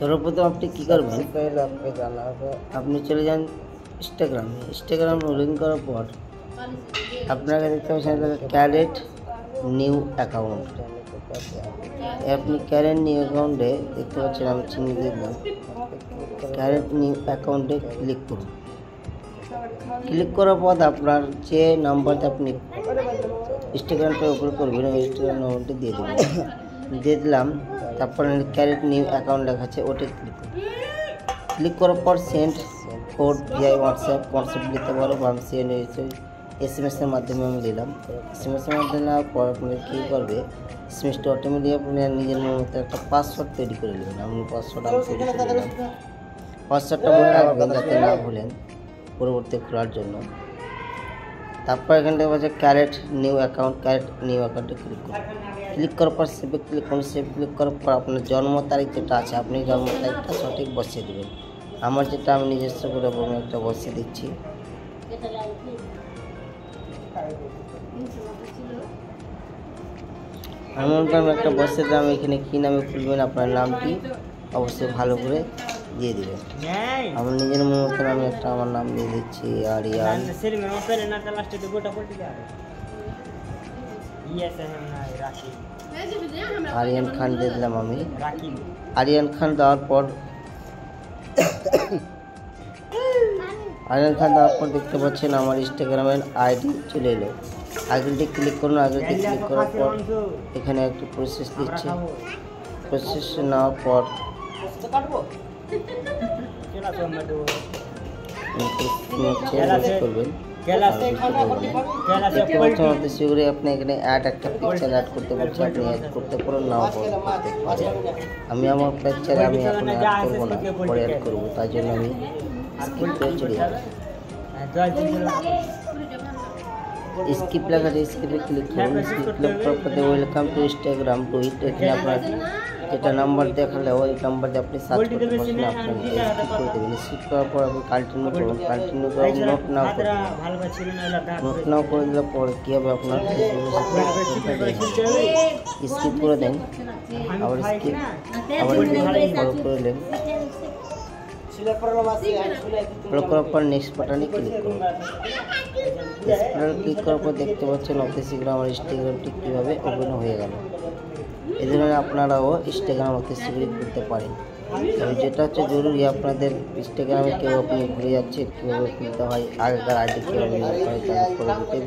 सर्वप्रथम আপনি কি করবেন पहले आपको जाना है আপনি চলে যান इंस्टाग्राम লগ করার পর আপনাকে দেখতে পাচ্ছেন ক্যারেট নিউ অ্যাকাউন্ট আপনি ক্যারেট নিউ অ্যাকাউন্টে দেখতে পাচ্ছেন আমি চিহ্ন দিলাম ক্যারেট নিউ অ্যাকাউন্টে ক্লিক করুন ক্লিক করার পর আপনার যে নাম্বারটা আপনি इंस्टाग्रामটা ওপেন করবেন ওই इंस्टाग्राम নাম্বারটা দিয়ে দিলাম তারপর ক্যারেট নিউ অ্যাকাউন্ট লেখা আছে ওটা ক্লিক করার পর সেন্ড কোড ভিআই হোয়াটসঅ্যাপ দিতে পারো বা আমি সেন্ড এসএমএস এর মাধ্যমে আমি দিলাম এসএমএস এর মাধ্যমে নেওয়ার পর আপনি কী করবে এসএমএসটা অটোমেটিক আপনি নিজের মতো একটা পাসওয়ার্ড তৈরি করে নেবেন আপনি পাসওয়ার্ড পাসওয়ার্ডটা মনে রাখবেন যাতে না ভুলেন পরবর্তী খোলার জন্য তারপর এখান থেকে বলছে ক্যারেট নিউ অ্যাকাউন্টে ক্লিক করার পর সেভে ক্লিক করার পর আপনার জন্ম তারিখ যেটা আছে আপনি জন্ম তারিখটা সঠিক বসিয়ে দেবেন আমার যেটা আমি নিজস্ব করে একটা বসিয়ে দিচ্ছি আমি একটা বসিয়ে দিলাম এখানে কী নামে খুলবেন আপনার নামটি অবশ্যই ভালো করে দিয়ে দিবেন আমার নিজের মতন আমি একটা আমার নাম দিয়ে দিচ্ছি আরিয়ান খান দিয়ে দিলাম আমি আরিয়ান খান দেওয়ার পর দেখতে পাচ্ছেন আমার ইনস্টাগ্রামের আইডি চলে এলো আইডিটি ক্লিক করুন আইডিটি ক্লিক করার পর এখানে একটু প্রসেস দিচ্ছে প্রসেস নেওয়ার পর করবেন আপনি এখানে একটা পিকচার অ্যাড করতে পারছেন আপনি অ্যাড করতে পারেন নাও করতে পারেন আমি আমার পিকচার আমি এখন অ্যাড করবো না পরে অ্যাড করবো তাই জন্য আমি স্কিপ করে চলে যাব স্কিপ লেখা আছে স্কিপে ক্লিক করুন স্কিপ ক্লিক করার পর ওয়েলকাম টু ইনস্টাগ্রাম টু ইট এখানে আপনার যেটা নাম্বার দেখালে ওই নাম্বার দিয়ে আপনি সার্চ করতে পারবেন আপনি স্কিপ করে দেবেন স্কিপ করার পর আপনি কন্টিনিউ করুন কন্টিনিউ করে নোট নাও করে দিলে পরে কী হবে আপনার স্কিপ করে দেন আবার ফলো করে নেন ফলো করার পর নেক্সট বাটনে ক্লিক করুন ক্লিক করার পর দেখতে পাচ্ছেন অতি শীঘ্র আমার ইনস্টাগ্রামটি কীভাবে ওপেন হয়ে গেল এই ধরনের আপনারাও ইনস্টাগ্রাম অতি শীঘ্রই খুলতে পারেন তবে যেটা হচ্ছে জরুরি আপনাদের ইনস্টাগ্রামে কেউ আপনি ভুলে যাচ্ছেন কীভাবে খুলতে হয় আগেকার আইডি কীভাবে হয় তার পরবর্তী